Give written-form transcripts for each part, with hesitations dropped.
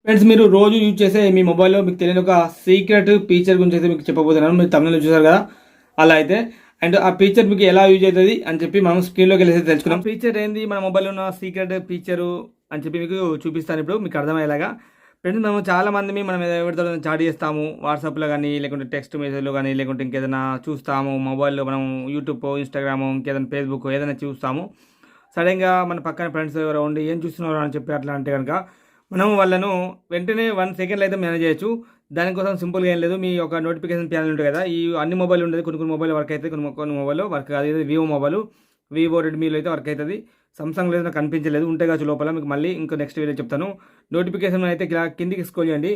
Friends, మీరు రోజు use చేసే మీ మొబైల్లో మీకు తెలియని ఒక సీక్రెట్ ఫీచర్ గురించి అయితే మీకు చెప్పబోతున్నాను. మీరు తమిళలో చూసారు కదా, అలా అయితే. అండ్ ఆ ఫీచర్ మీకు ఎలా యూజ్ అవుతుంది అని చెప్పి మనం స్క్రీన్లోకి వెళ్ళేసి తెలుసుకున్నాం. ఫీచర్ ఏంది, మన మొబైల్లో ఉన్న సీక్రెట్ ఫీచరు అని చెప్పి మీకు చూపిస్తాను ఇప్పుడు మీకు అర్థమయ్యేలాగా. ఫ్రెండ్స్, మనం ఎవరితో చాట్ చేస్తాము, వాట్సాప్లో కానీ, లేకుంటే టెక్స్ట్ మెసేజ్లో కానీ, లేకుంటే ఇంకేదైనా చూస్తాము మొబైల్లో, మనం యూట్యూబ్, ఇన్స్టాగ్రామ్, ఇంకేదైనా ఫేస్బుక్ ఏదైనా చూస్తాము. సడన్గా మన పక్కన ఫ్రెండ్స్ ఎవరో ఉండి ఏం చూస్తున్నారు అని చెప్పి అట్లా అంటే కనుక మనం వాళ్ళను వెంటనే 1 సెకండ్లో అయితే మేనేజ్ చేయొచ్చు. దానికోసం సింపుల్గా ఏం లేదు, మీ ఒక నోటిఫికేషన్ ప్యానల్ ఉంటుంది కదా, ఈ అన్ని మొబైల్ ఉండేది. కొన్ని మొబైల్ వర్క్ అవుతుంది, కొన్ని మొబైల్ వర్క్ కాదు. ఇది వివో మొబైల్, వివో రెడ్మీలో అయితే వర్క్ అవుతుంది. సామ్సంగ్లో అయితే నాకు కనిపించలేదు, ఉంటే కావచ్చు లోపల. మీకు మళ్ళీ ఇంకో నెక్స్ట్ వీడియో చెప్తాను. నోటిఫికేషన్ అయితే కిందికి స్క్రోల్ చేయండి.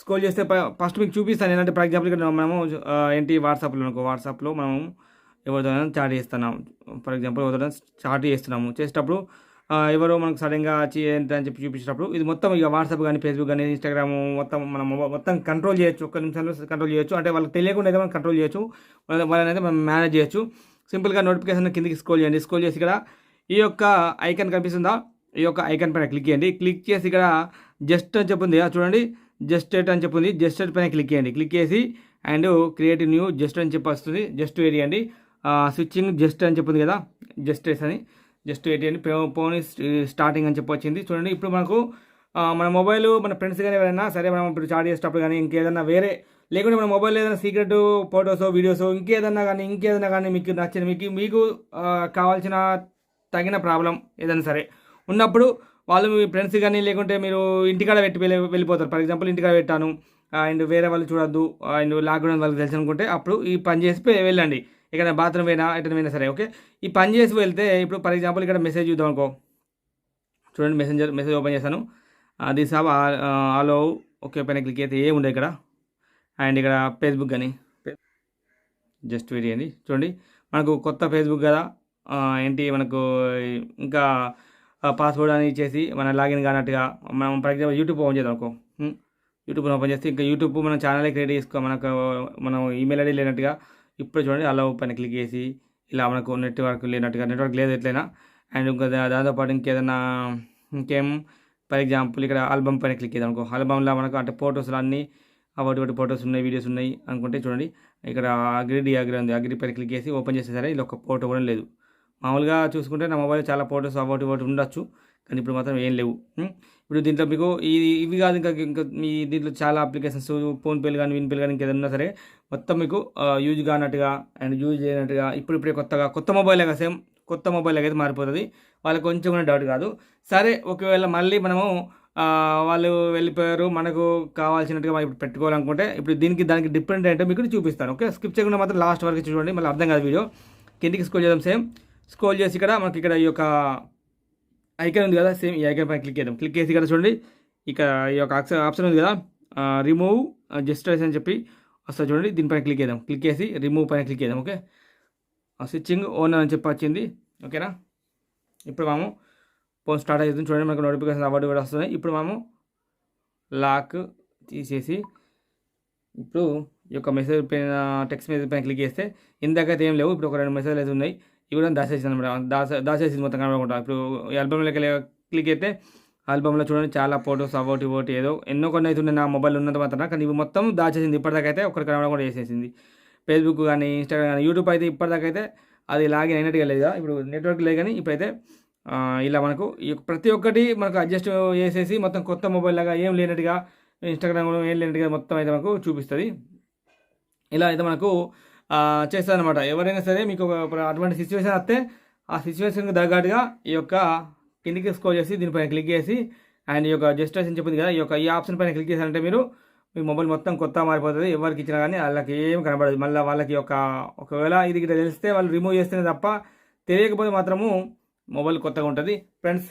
స్క్రోల్ చేస్తే ఫస్ట్ మీకు చూపిస్తాను ఏంటంటే, ఫర్ ఎగ్జాంపుల్ ఇక్కడ మనము ఏంటి వాట్సాప్లో మనం ఎవరితో చాట్ చేస్తున్నాం. ఫర్ ఎగ్జాంపుల్ ఎవరితో చాట్ చేస్తున్నాము, చేసేటప్పుడు ఎవరో మనకు సడన్గా ఏంటని చెప్పి చూపించేటప్పుడు ఇది మొత్తం ఇక వాట్సాప్ కానీ, ఫేస్బుక్ కానీ, ఇన్స్టాగ్రామ్ మొత్తం మనం మొత్తం కంట్రోల్ చేయొచ్చు. ఒక్క నిమిషంలో కంట్రోల్ చేయొచ్చు. అంటే వాళ్ళకి తెలియకుండా అయితే మనం కంట్రోల్ చేయొచ్చు, వాళ్ళని అయితే మనం మేనేజ్ చేయొచ్చు. సింపుల్గా నోటిఫికేషన్ కిందకి స్క్రోల్ చేయండి. స్క్రోల్ చేసి ఇక్కడ ఈ యొక్క ఐకాన్ కనిపిస్తుందా, ఈ యొక్క ఐకాన్ పైన క్లిక్ చేయండి. క్లిక్ చేసి ఇక్కడ జస్ట్ అని చెప్పింది చూడండి, జస్ట్ ఎట్ అని చెప్పింది. జస్ట్ ఎట్ పైన క్లిక్ చేయండి. క్లిక్ చేసి అండ్ క్రియేట్ న్యూ జస్ట్ అని చెప్పి వస్తుంది. జస్ట్ వేయండి. స్విచ్చింగ్ జస్ట్ అని చెప్పింది కదా, జస్ట్ ఎస్ అని జస్ట్ వేయండి. ఫోన్ స్టార్టింగ్ అని చెప్పి వచ్చింది చూడండి. ఇప్పుడు మనకు మన మొబైల్, మన ఫ్రెండ్స్ కానీ ఎవరైనా సరే, మనం ఇప్పుడు చాట్ చేసేటప్పుడు కానీ, ఇంకేదన్నా వేరే లేకుంటే మన మొబైల్ ఏదైనా సీక్రెట్ ఫొటోస్, వీడియోస్, ఇంకేదన్నా కానీ మీకు నచ్చిన, మీకు కావాల్సిన తగిన ప్రాబ్లం ఏదైనా సరే ఉన్నప్పుడు వాళ్ళు మీ ఫ్రెండ్స్ కానీ, లేకుంటే మీరు ఇంటికాడ పెట్టి వెళ్ళిపోతారు. ఫర్ ఎగ్జాంపుల్ ఇంటికాడ పెట్టాను అండ్ వేరే వాళ్ళు చూడొద్దు అండ్ లాక్డౌన్ వాళ్ళకి తెలుసు అనుకుంటే అప్పుడు ఈ పని చేసి వెళ్ళండి. ఇక్కడ బాత్రూమ్ పోయినా ఎటైనా పోయినా సరే ఓకే. ఈ పని చేసి వెళ్తే ఇప్పుడు ఫర్ ఎగ్జాంపుల్ ఇక్కడ మెసేజ్ చూద్దాం అనుకో. చూడండి, మెసేజ్ ఓపెన్ చేశాను. దిస్ హావ్ ఆలో ఓకే పైన క్లిక్ అయితే ఉండదు ఇక్కడ. అండ్ ఇక్కడ ఫేస్బుక్ కానీ జస్ట్ వెయిట్ చేయండి. చూడండి, మనకు కొత్త ఫేస్బుక్ కదా, ఏంటి మనకు ఇంకా పాస్వర్డ్ అని ఇచ్చేసి మన లాగిన్ కానట్టుగా మనం ఫర్ ఎగ్జాంపుల్ యూట్యూబ్ ఓపెన్ చేద్దాం అనుకో. యూట్యూబ్ ఓపెన్ చేస్తే ఇంకా యూట్యూబ్ మన ఛానల్ క్రియేట్ చేసుకో, మనం ఈమెయిల్ ఐడి లేనట్టుగా. ఇప్పుడు చూడండి, అలా పైన క్లిక్ చేసి ఇలా మనకు నెట్వర్క్ లేదు ఎట్లయినా. అండ్ ఇంకా దాంతోపాటు ఇంకేం ఫర్ ఎగ్జాంపుల్ ఇక్కడ ఆల్బమ్ పైన క్లిక్ చేద్దాం అనుకో. ఆల్బమ్లో మనకు అంటే ఫొటోస్లో అన్నీ ఒకటి ఫొటోస్ ఉన్నాయి, వీడియోస్ ఉన్నాయి అనుకుంటే చూడండి, ఇక్కడ అగ్రి ఉంది. అగ్రి పైన క్లిక్ చేసి ఓపెన్ చేస్తే సరే, ఇలా ఒక ఫోటో కూడా లేదు. మామూలుగా చూసుకుంటే నా మొబైల్ చాలా ఫొటోస్ ఒకటి ఉండొచ్చు, కానీ ఇప్పుడు మాత్రం ఏం లేవు. ఇప్పుడు దీంట్లో మీకు ఇవి కాదు, ఇంకా మీ దీంట్లో చాలా అప్లికేషన్స్, ఫోన్పేలు కానీ, విన్పేలు కానీ, ఇంకేదన్నా సరే మొత్తం మీకు యూజ్ కానట్టుగా అండ్ యూజ్ చేయనట్టుగా ఇప్పుడే కొత్త మొబైల్ లాగా సేమ్ కొత్త మొబైల్ లాగా అయితే మారిపోతుంది. వాళ్ళకి కొంచెం కూడా డౌట్ కాదు. సరే, ఒకవేళ మళ్ళీ మనము వాళ్ళు వెళ్ళిపోయారు, మనకు కావాల్సినట్టుగా మనం ఇప్పుడు పెట్టుకోవాలనుకుంటే ఇప్పుడు దానికి డిఫరెంట్ ఏంటో మీకు చూపిస్తాను. ఓకే, స్కిప్ చేయకుండా మాత్రం లాస్ట్ వరకు చూడండి, మళ్ళీ అర్థం కాదు వీడియో. కిందికి స్క్రోల్ చేద్దాం. సేమ్ స్క్రోల్ చేసి ఇక్కడ మనకి ఇక్కడ ఈ యొక్క ఐకాన్ ఉంది కదా, సేమ్ ఈ ఐకాన్ పైన క్లిక్ చేద్దాం. క్లిక్ చేసి ఇక్కడ చూడండి, ఇక్కడ ఈ యొక్క ఆప్షన్ ఉంది కదా, రిమూవ్ జెస్టర్స్ అని చెప్పి వస్తుంది చూడండి. దీనిపైన క్లిక్ చేద్దాం. క్లిక్ చేసి రిమూవ్ పైన క్లిక్ చేద్దాం. ఓకే, స్విచ్చింగ్ ఓన్ అని చెప్పి వచ్చింది. ఓకేనా, ఇప్పుడు మనము ఫోన్ స్టార్ట్ అవుతుంది. చూడండి, మనకు నోటిఫికేషన్ అవార్డు కూడా వస్తున్నాయి. ఇప్పుడు మనము లాక్ తీసేసి ఇప్పుడు ఈ యొక్క మెసేజ్ పైన టెక్స్ట్ మెసేజ్ పైన క్లిక్ చేస్తే ఇందాకైతే ఏం లేవు, ఇప్పుడు ఒక 2 మెసేజ్లు అయితే ఉన్నాయి. ఇవి కూడా దాచేసింది అనమాట, దాచేసింది మొత్తం కనబడకుండా. ఇప్పుడు ఈ ఆల్బమ్లోకి క్లిక్ అయితే ఆల్బమ్లో చూడండి చాలా ఫొటోస్ ఒకటి ఏదో ఎన్నో కొన్ని అయితే ఉన్నాయి నా మొబైల్ ఉన్నంత మాత్రం, కానీ ఇవి మొత్తం దాచేసింది. ఇప్పటిదాకా అయితే ఒకటి కనబడకుండా చేసేసింది. ఫేస్బుక్ కానీ, ఇన్స్టాగ్రామ్ కానీ, యూట్యూబ్ అయితే ఇప్పటిదాకా అయితే అది లాగిన్ అయినట్టుగా లేదు. ఇప్పుడు నెట్వర్క్ లేదు, కానీ ఇప్పుడైతే ఇలా మనకు ప్రతి ఒక్కటి మనకు అడ్జస్ట్ చేసేసి మొత్తం కొత్త మొబైల్ లాగా ఏం లేనట్టుగా, ఇన్స్టాగ్రామ్ ఏం లేనట్టుగా మొత్తం అయితే మనకు చూపిస్తుంది. ఇలా అయితే మనకు చేస్తుంది అనమాట. ఎవరైనా సరే మీకు అటువంటి సిచ్యువేషన్ వస్తే ఆ సిచ్యువేషన్కి తగ్గట్టుగా ఈ యొక్క కిందికి స్క్రోల్ చేసి దీనిపైన క్లిక్ చేసి అండ్ ఈ యొక్క జస్టిస్ అని చెప్పింది కదా, ఈ ఆప్షన్ పైన క్లిక్ చేశారంటే మీ మొబైల్ మొత్తం కొత్త మారిపోతుంది. ఎవరికి ఇచ్చినా కానీ వాళ్ళకి ఏం కనబడదు. మళ్ళీ వాళ్ళకి ఒకవేళ ఇది తెలిస్తే వాళ్ళు రిమూవ్ చేస్తేనే తప్ప, తెలియకపోతే మాత్రము మొబైల్ కొత్తగా ఉంటుంది. ఫ్రెండ్స్,